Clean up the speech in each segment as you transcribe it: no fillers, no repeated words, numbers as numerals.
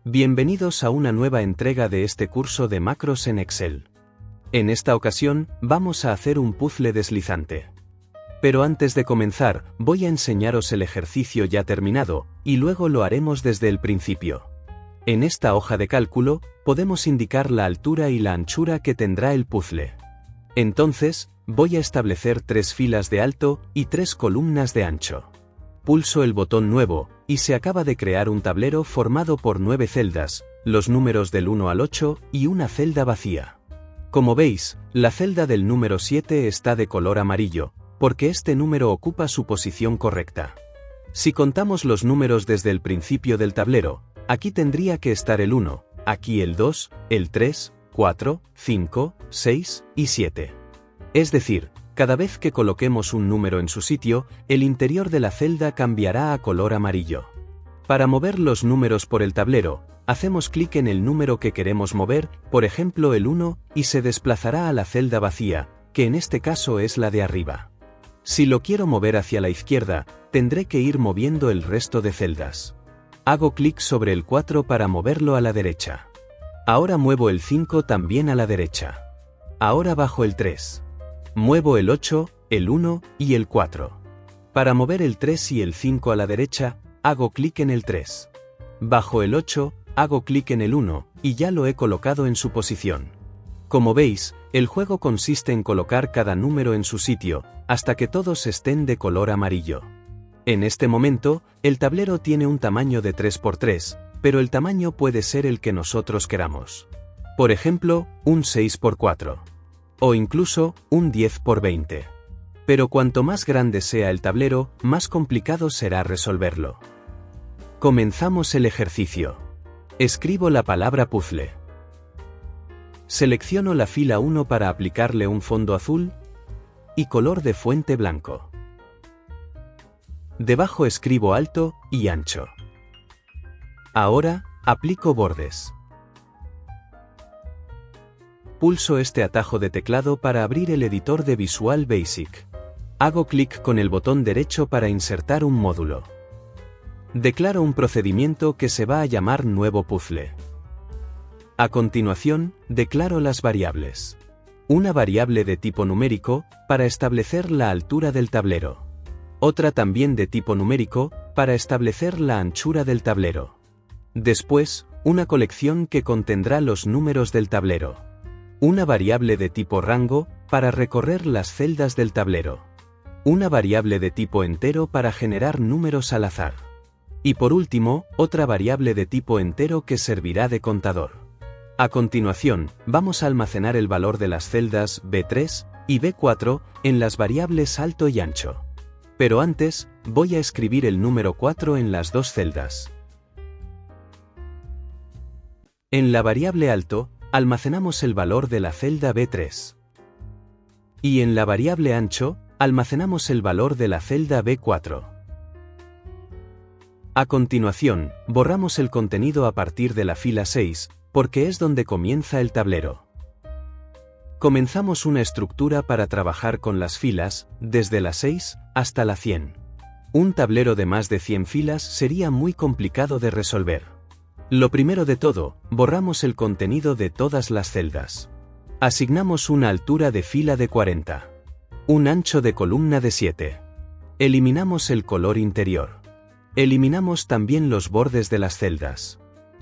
Bienvenidos a una nueva entrega de este curso de macros en Excel. En esta ocasión, vamos a hacer un puzzle deslizante. Pero antes de comenzar, voy a enseñaros el ejercicio ya terminado, y luego lo haremos desde el principio. En esta hoja de cálculo, podemos indicar la altura y la anchura que tendrá el puzzle. Entonces, voy a establecer 3 filas de alto y 3 columnas de ancho. Pulso el botón Nuevo, y se acaba de crear un tablero formado por 9 celdas, los números del 1 al 8 y una celda vacía. Como veis, la celda del número 7 está de color amarillo, porque este número ocupa su posición correcta. Si contamos los números desde el principio del tablero, aquí tendría que estar el 1, aquí el 2, el 3, 4, 5, 6 y 7. Es decir, cada vez que coloquemos un número en su sitio, el interior de la celda cambiará a color amarillo. Para mover los números por el tablero, hacemos clic en el número que queremos mover, por ejemplo el 1, y se desplazará a la celda vacía, que en este caso es la de arriba. Si lo quiero mover hacia la izquierda, tendré que ir moviendo el resto de celdas. Hago clic sobre el 4 para moverlo a la derecha. Ahora muevo el 5 también a la derecha. Ahora bajo el 3. Muevo el 8, el 1 y el 4. Para mover el 3 y el 5 a la derecha, hago clic en el 3. Bajo el 8, hago clic en el 1, y ya lo he colocado en su posición. Como veis, el juego consiste en colocar cada número en su sitio, hasta que todos estén de color amarillo. En este momento, el tablero tiene un tamaño de 3×3, pero el tamaño puede ser el que nosotros queramos. Por ejemplo, un 6×4. O incluso, un 10×20. Pero cuanto más grande sea el tablero, más complicado será resolverlo. Comenzamos el ejercicio. Escribo la palabra puzzle. Selecciono la fila 1 para aplicarle un fondo azul y color de fuente blanco. Debajo escribo alto y ancho. Ahora, aplico bordes. Pulso este atajo de teclado para abrir el editor de Visual Basic. Hago clic con el botón derecho para insertar un módulo. Declaro un procedimiento que se va a llamar nuevo puzzle. A continuación, declaro las variables. Una variable de tipo numérico, para establecer la altura del tablero. Otra también de tipo numérico, para establecer la anchura del tablero. Después, una colección que contendrá los números del tablero. Una variable de tipo rango, para recorrer las celdas del tablero. Una variable de tipo entero para generar números al azar. Y por último, otra variable de tipo entero que servirá de contador. A continuación, vamos a almacenar el valor de las celdas B3 y B4 en las variables alto y ancho. Pero antes, voy a escribir el número 4 en las dos celdas. En la variable alto, almacenamos el valor de la celda B3. Y en la variable ancho, almacenamos el valor de la celda B4. A continuación, borramos el contenido a partir de la fila 6, porque es donde comienza el tablero. Comenzamos una estructura para trabajar con las filas, desde la 6 hasta la 100. Un tablero de más de 100 filas sería muy complicado de resolver. Lo primero de todo, borramos el contenido de todas las celdas. Asignamos una altura de fila de 40. Un ancho de columna de 7. Eliminamos el color interior. Eliminamos también los bordes de las celdas.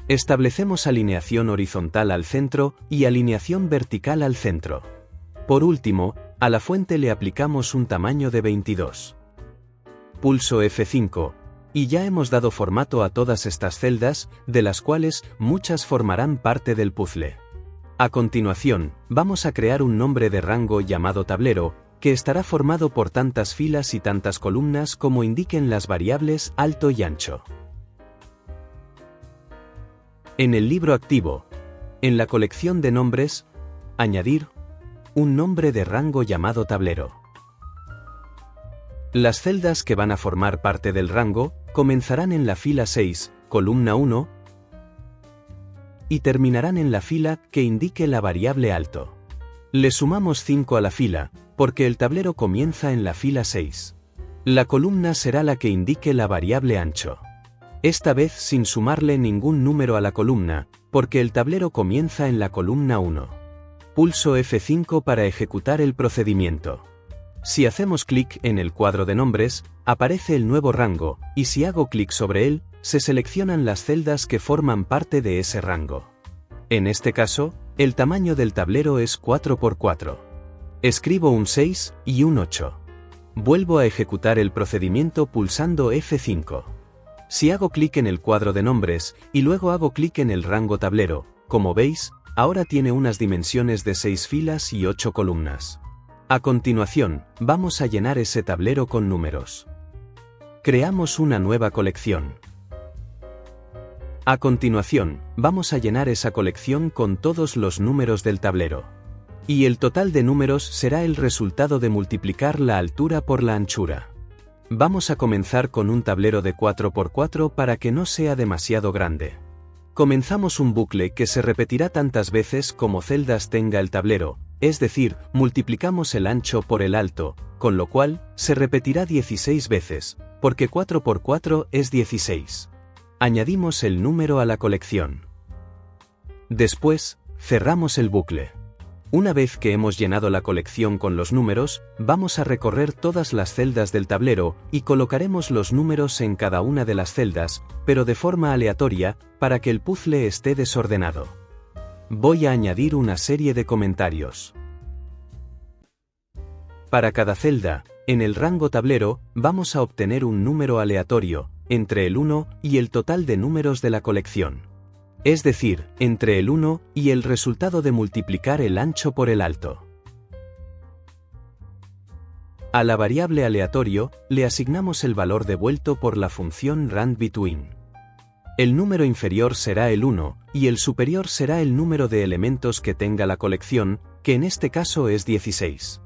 Establecemos alineación horizontal al centro y alineación vertical al centro. Por último, a la fuente le aplicamos un tamaño de 22. Pulso F5. Y ya hemos dado formato a todas estas celdas, de las cuales muchas formarán parte del puzzle. A continuación, vamos a crear un nombre de rango llamado tablero, que estará formado por tantas filas y tantas columnas como indiquen las variables alto y ancho. En el libro activo, en la colección de nombres, añadir un nombre de rango llamado tablero. Las celdas que van a formar parte del rango comenzarán en la fila 6, columna 1, y terminarán en la fila que indique la variable alto. Le sumamos 5 a la fila, porque el tablero comienza en la fila 6. La columna será la que indique la variable ancho. Esta vez sin sumarle ningún número a la columna, porque el tablero comienza en la columna 1. Pulso F5 para ejecutar el procedimiento. Si hacemos clic en el cuadro de nombres, aparece el nuevo rango, y si hago clic sobre él, se seleccionan las celdas que forman parte de ese rango. En este caso, el tamaño del tablero es 4×4. Escribo un 6 y un 8. Vuelvo a ejecutar el procedimiento pulsando F5. Si hago clic en el cuadro de nombres, y luego hago clic en el rango tablero, como veis, ahora tiene unas dimensiones de 6 filas y 8 columnas. A continuación, vamos a llenar ese tablero con números. Creamos una nueva colección. A continuación, vamos a llenar esa colección con todos los números del tablero. Y el total de números será el resultado de multiplicar la altura por la anchura. Vamos a comenzar con un tablero de 4×4 para que no sea demasiado grande. Comenzamos un bucle que se repetirá tantas veces como celdas tenga el tablero, es decir, multiplicamos el ancho por el alto, con lo cual, se repetirá 16 veces, porque 4×4 es 16. Añadimos el número a la colección. Después, cerramos el bucle. Una vez que hemos llenado la colección con los números, vamos a recorrer todas las celdas del tablero y colocaremos los números en cada una de las celdas, pero de forma aleatoria, para que el puzzle esté desordenado. Voy a añadir una serie de comentarios. Para cada celda, en el rango tablero, vamos a obtener un número aleatorio, entre el 1 y el total de números de la colección. Es decir, entre el 1 y el resultado de multiplicar el ancho por el alto. A la variable aleatorio, le asignamos el valor devuelto por la función randBetween. El número inferior será el 1, y el superior será el número de elementos que tenga la colección, que en este caso es 16.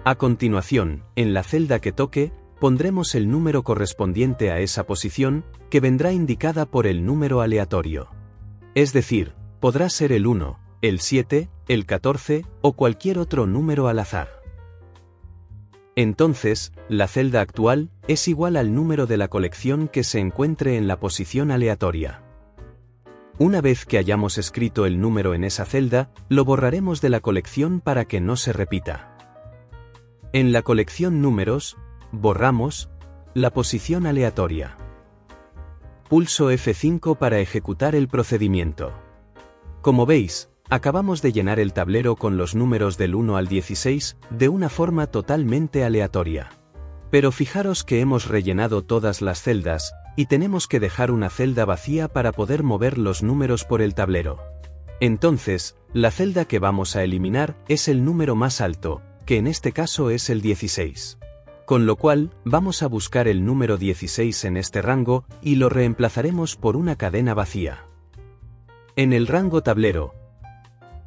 A continuación, en la celda que toque, pondremos el número correspondiente a esa posición, que vendrá indicada por el número aleatorio. Es decir, podrá ser el 1, el 7, el 14 o cualquier otro número al azar. Entonces, la celda actual es igual al número de la colección que se encuentre en la posición aleatoria. Una vez que hayamos escrito el número en esa celda, lo borraremos de la colección para que no se repita. En la colección números, borramos la posición aleatoria. Pulso F5 para ejecutar el procedimiento. Como veis, acabamos de llenar el tablero con los números del 1 al 16 de una forma totalmente aleatoria. Pero fijaros que hemos rellenado todas las celdas, y tenemos que dejar una celda vacía para poder mover los números por el tablero. Entonces, la celda que vamos a eliminar es el número más alto, que en este caso es el 16. Con lo cual, vamos a buscar el número 16 en este rango, y lo reemplazaremos por una cadena vacía. En el rango tablero,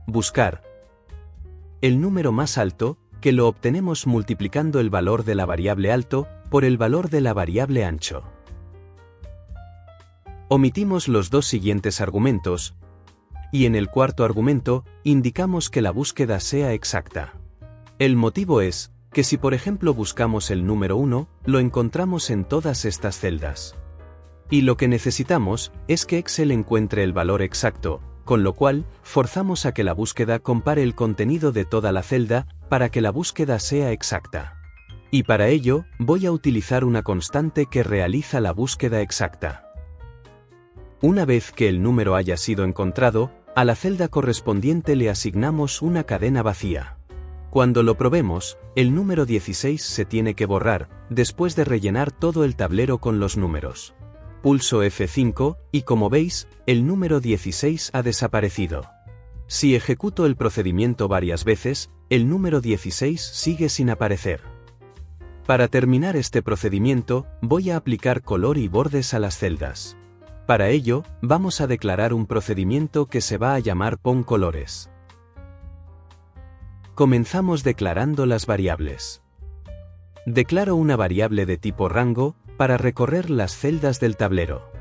buscar el número más alto, que lo obtenemos multiplicando el valor de la variable alto, por el valor de la variable ancho. Omitimos los dos siguientes argumentos, y en el cuarto argumento, indicamos que la búsqueda sea exacta. El motivo es, que si por ejemplo buscamos el número 1, lo encontramos en todas estas celdas. Y lo que necesitamos es que Excel encuentre el valor exacto, con lo cual, forzamos a que la búsqueda compare el contenido de toda la celda, para que la búsqueda sea exacta. Y para ello, voy a utilizar una constante que realiza la búsqueda exacta. Una vez que el número haya sido encontrado, a la celda correspondiente le asignamos una cadena vacía. Cuando lo probemos, el número 16 se tiene que borrar, después de rellenar todo el tablero con los números. Pulso F5, y como veis, el número 16 ha desaparecido. Si ejecuto el procedimiento varias veces, el número 16 sigue sin aparecer. Para terminar este procedimiento, voy a aplicar color y bordes a las celdas. Para ello, vamos a declarar un procedimiento que se va a llamar ponColores. Comenzamos declarando las variables. Declaro una variable de tipo rango, para recorrer las celdas del tablero.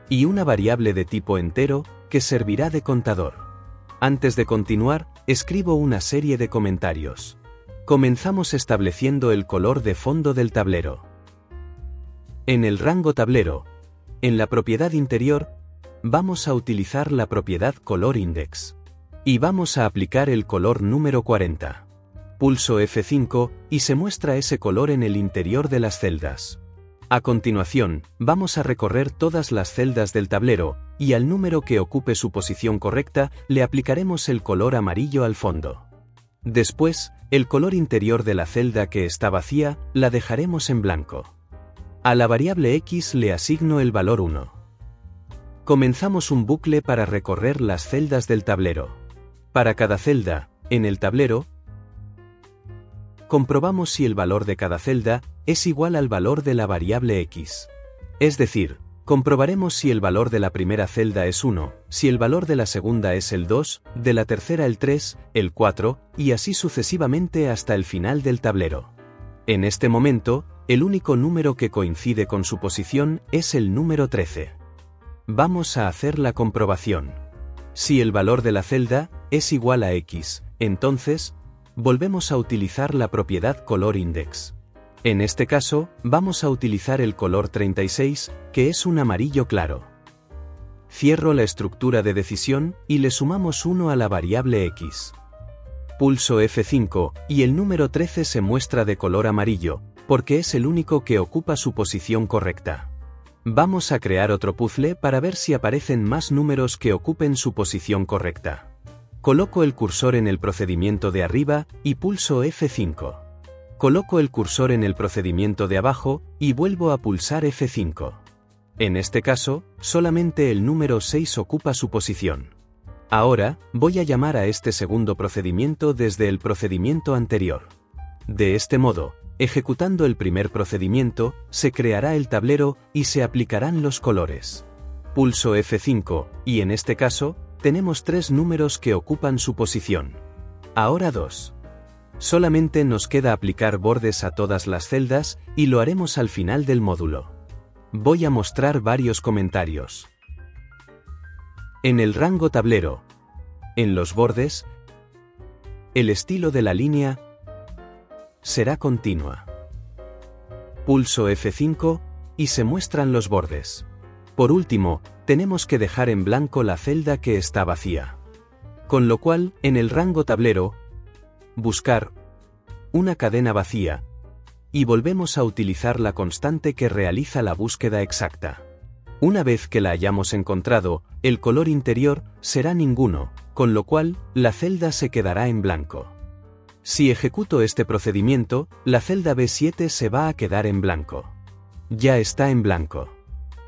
Y una variable de tipo entero, que servirá de contador. Antes de continuar, escribo una serie de comentarios. Comenzamos estableciendo el color de fondo del tablero. En el rango tablero, en la propiedad interior, vamos a utilizar la propiedad color index. Y vamos a aplicar el color número 40. Pulso F5 y se muestra ese color en el interior de las celdas. A continuación, vamos a recorrer todas las celdas del tablero, y al número que ocupe su posición correcta, le aplicaremos el color amarillo al fondo. Después, el color interior de la celda que está vacía, la dejaremos en blanco. A la variable X le asigno el valor 1. Comenzamos un bucle para recorrer las celdas del tablero. Para cada celda, en el tablero, comprobamos si el valor de cada celda es igual al valor de la variable X. Es decir, comprobaremos si el valor de la primera celda es 1, si el valor de la segunda es el 2, de la tercera el 3, el 4, y así sucesivamente hasta el final del tablero. En este momento, el único número que coincide con su posición es el número 13. Vamos a hacer la comprobación. Si el valor de la celda es igual a X, entonces, volvemos a utilizar la propiedad color index. En este caso, vamos a utilizar el color 36, que es un amarillo claro. Cierro la estructura de decisión y le sumamos 1 a la variable X. Pulso F5 y el número 13 se muestra de color amarillo, porque es el único que ocupa su posición correcta. Vamos a crear otro puzzle para ver si aparecen más números que ocupen su posición correcta. Coloco el cursor en el procedimiento de arriba y pulso F5. Coloco el cursor en el procedimiento de abajo y vuelvo a pulsar F5. En este caso, solamente el número 6 ocupa su posición. Ahora, voy a llamar a este segundo procedimiento desde el procedimiento anterior. De este modo, ejecutando el primer procedimiento, se creará el tablero y se aplicarán los colores. Pulso F5, y en este caso, tenemos 3 números que ocupan su posición. Ahora 2. Solamente nos queda aplicar bordes a todas las celdas, y lo haremos al final del módulo. Voy a mostrar varios comentarios. En el rango tablero, en los bordes, el estilo de la línea será continua. Pulso F5, y se muestran los bordes. Por último, tenemos que dejar en blanco la celda que está vacía. Con lo cual, en el rango tablero, buscar una cadena vacía, y volvemos a utilizar la constante que realiza la búsqueda exacta. Una vez que la hayamos encontrado, el color interior será ninguno, con lo cual, la celda se quedará en blanco. Si ejecuto este procedimiento, la celda B7 se va a quedar en blanco. Ya está en blanco.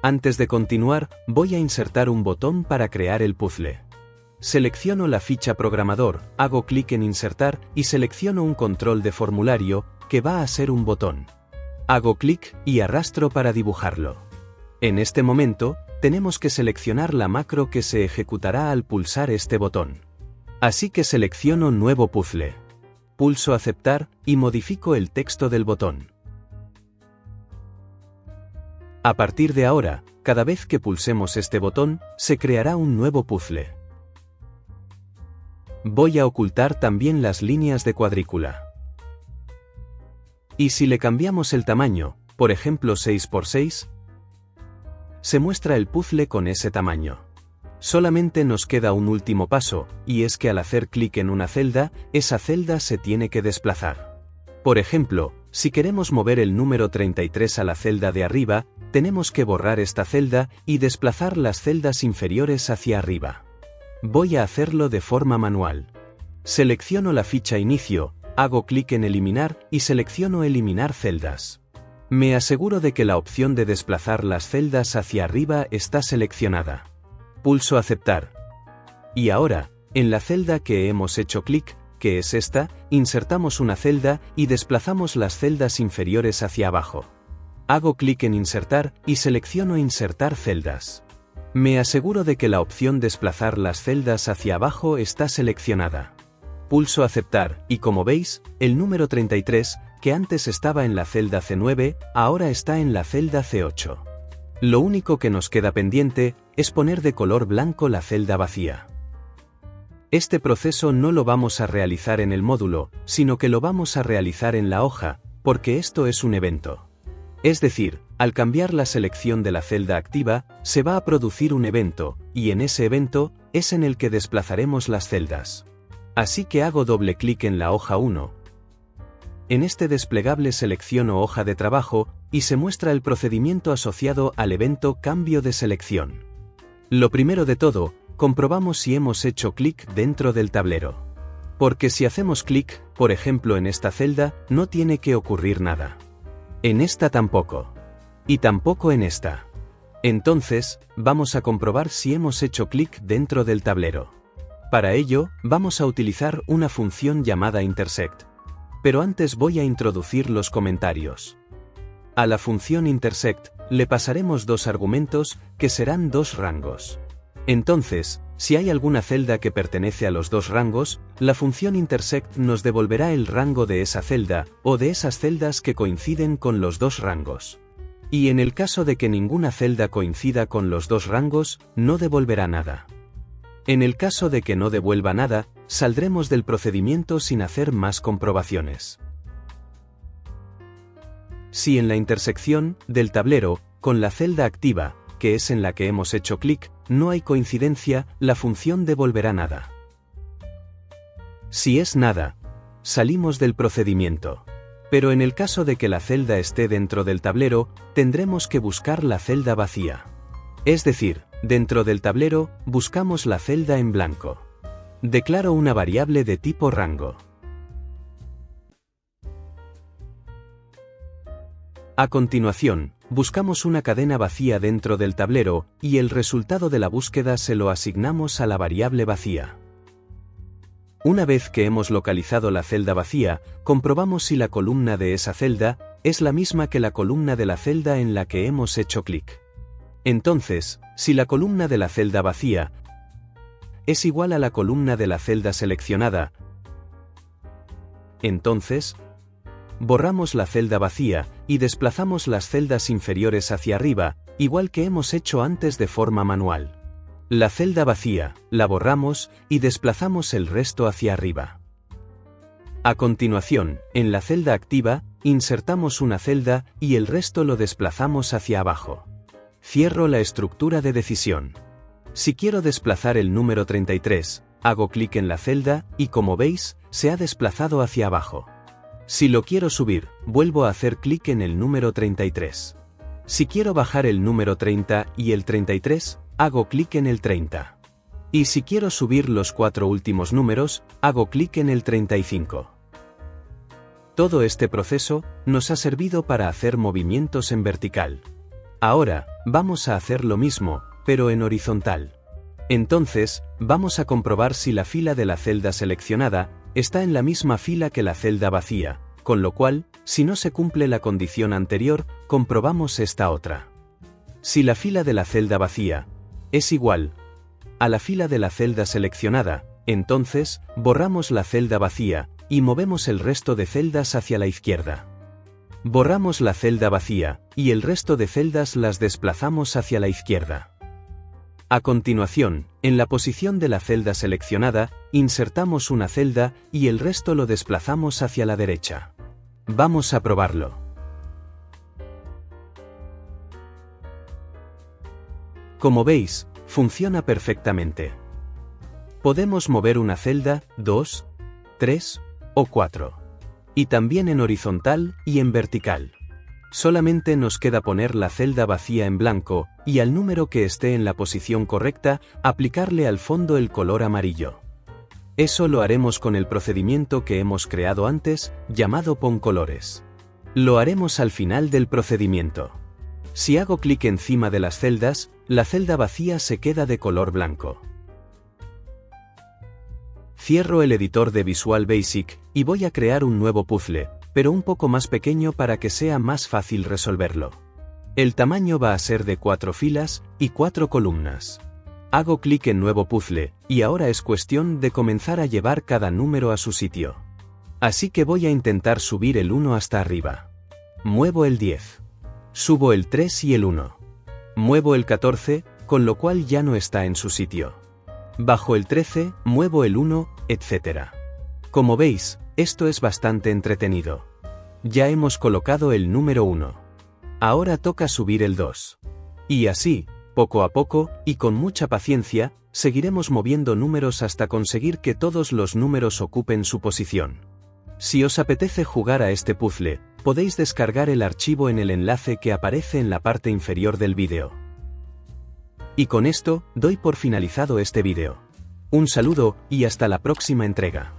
Antes de continuar, voy a insertar un botón para crear el puzzle. Selecciono la ficha programador, hago clic en insertar y selecciono un control de formulario, que va a ser un botón. Hago clic y arrastro para dibujarlo. En este momento, tenemos que seleccionar la macro que se ejecutará al pulsar este botón. Así que selecciono Nuevo puzzle. Pulso Aceptar y modifico el texto del botón. A partir de ahora, cada vez que pulsemos este botón, se creará un nuevo puzzle. Voy a ocultar también las líneas de cuadrícula. Y si le cambiamos el tamaño, por ejemplo 6×6, se muestra el puzzle con ese tamaño. Solamente nos queda un último paso, y es que al hacer clic en una celda, esa celda se tiene que desplazar. Por ejemplo, si queremos mover el número 33 a la celda de arriba, tenemos que borrar esta celda y desplazar las celdas inferiores hacia arriba. Voy a hacerlo de forma manual. Selecciono la ficha Inicio, hago clic en Eliminar y selecciono Eliminar celdas. Me aseguro de que la opción de desplazar las celdas hacia arriba está seleccionada. Pulso Aceptar. Y ahora, en la celda que hemos hecho clic, que es esta, insertamos una celda y desplazamos las celdas inferiores hacia abajo. Hago clic en Insertar y selecciono Insertar celdas. Me aseguro de que la opción Desplazar las celdas hacia abajo está seleccionada. Pulso Aceptar y como veis, el número 33, que antes estaba en la celda C9, ahora está en la celda C8. Lo único que nos queda pendiente es poner de color blanco la celda vacía. Este proceso no lo vamos a realizar en el módulo, sino que lo vamos a realizar en la hoja, porque esto es un evento. Es decir, Al cambiar la selección de la celda activa, se va a producir un evento, y en ese evento, es en el que desplazaremos las celdas. Así que hago doble clic en la hoja 1. En este desplegable selecciono hoja de trabajo, y se muestra el procedimiento asociado al evento cambio de selección. Lo primero de todo, comprobamos si hemos hecho clic dentro del tablero. Porque si hacemos clic, por ejemplo en esta celda, no tiene que ocurrir nada. En esta tampoco. Y tampoco en esta. Entonces, vamos a comprobar si hemos hecho clic dentro del tablero. Para ello, vamos a utilizar una función llamada intersect. Pero antes voy a introducir los comentarios. A la función intersect, le pasaremos dos argumentos, que serán dos rangos. Entonces, si hay alguna celda que pertenece a los dos rangos, la función intersect nos devolverá el rango de esa celda, o de esas celdas que coinciden con los dos rangos. Y en el caso de que ninguna celda coincida con los dos rangos, no devolverá nada. En el caso de que no devuelva nada, saldremos del procedimiento sin hacer más comprobaciones. Si en la intersección del tablero, con la celda activa, que es en la que hemos hecho clic, no hay coincidencia, la función devolverá nada. Si es nada, salimos del procedimiento. Pero en el caso de que la celda esté dentro del tablero, tendremos que buscar la celda vacía. Es decir, dentro del tablero, buscamos la celda en blanco. Declaro una variable de tipo rango. A continuación, buscamos una cadena vacía dentro del tablero, y el resultado de la búsqueda se lo asignamos a la variable vacía. Una vez que hemos localizado la celda vacía, comprobamos si la columna de esa celda es la misma que la columna de la celda en la que hemos hecho clic. Entonces, si la columna de la celda vacía es igual a la columna de la celda seleccionada, entonces, borramos la celda vacía y desplazamos las celdas inferiores hacia arriba, igual que hemos hecho antes de forma manual. La celda vacía, la borramos y desplazamos el resto hacia arriba. A continuación, en la celda activa, insertamos una celda y el resto lo desplazamos hacia abajo. Cierro la estructura de decisión. Si quiero desplazar el número 33, hago clic en la celda y como veis, se ha desplazado hacia abajo. Si lo quiero subir, vuelvo a hacer clic en el número 33. Si quiero bajar el número 30 y el 33, hago clic en el 30. Y si quiero subir los 4 últimos números, hago clic en el 35. Todo este proceso nos ha servido para hacer movimientos en vertical. Ahora, vamos a hacer lo mismo, pero en horizontal. Entonces, vamos a comprobar si la fila de la celda seleccionada está en la misma fila que la celda vacía, con lo cual, si no se cumple la condición anterior, comprobamos esta otra. Si la fila de la celda vacía es igual a la fila de la celda seleccionada, entonces, borramos la celda vacía y movemos el resto de celdas hacia la izquierda. Borramos la celda vacía y el resto de celdas las desplazamos hacia la izquierda. A continuación, en la posición de la celda seleccionada, insertamos una celda y el resto lo desplazamos hacia la derecha. Vamos a probarlo. Como veis, funciona perfectamente. Podemos mover una celda, 2, 3 o 4. Y también en horizontal y en vertical. Solamente nos queda poner la celda vacía en blanco, y al número que esté en la posición correcta, aplicarle al fondo el color amarillo. Eso lo haremos con el procedimiento que hemos creado antes, llamado poncolores. Lo haremos al final del procedimiento. Si hago clic encima de las celdas, la celda vacía se queda de color blanco. Cierro el editor de Visual Basic, y voy a crear un nuevo puzzle, pero un poco más pequeño para que sea más fácil resolverlo. El tamaño va a ser de 4 filas y 4 columnas. Hago clic en Nuevo puzzle, y ahora es cuestión de comenzar a llevar cada número a su sitio. Así que voy a intentar subir el 1 hasta arriba. Muevo el 10. Subo el 3 y el 1. Muevo el 14, con lo cual ya no está en su sitio. Bajo el 13, muevo el 1, etc. Como veis, esto es bastante entretenido. Ya hemos colocado el número 1. Ahora toca subir el 2. Y así, poco a poco, y con mucha paciencia, seguiremos moviendo números hasta conseguir que todos los números ocupen su posición. Si os apetece jugar a este puzzle, podéis descargar el archivo en el enlace que aparece en la parte inferior del vídeo. Y con esto, doy por finalizado este vídeo. Un saludo, y hasta la próxima entrega.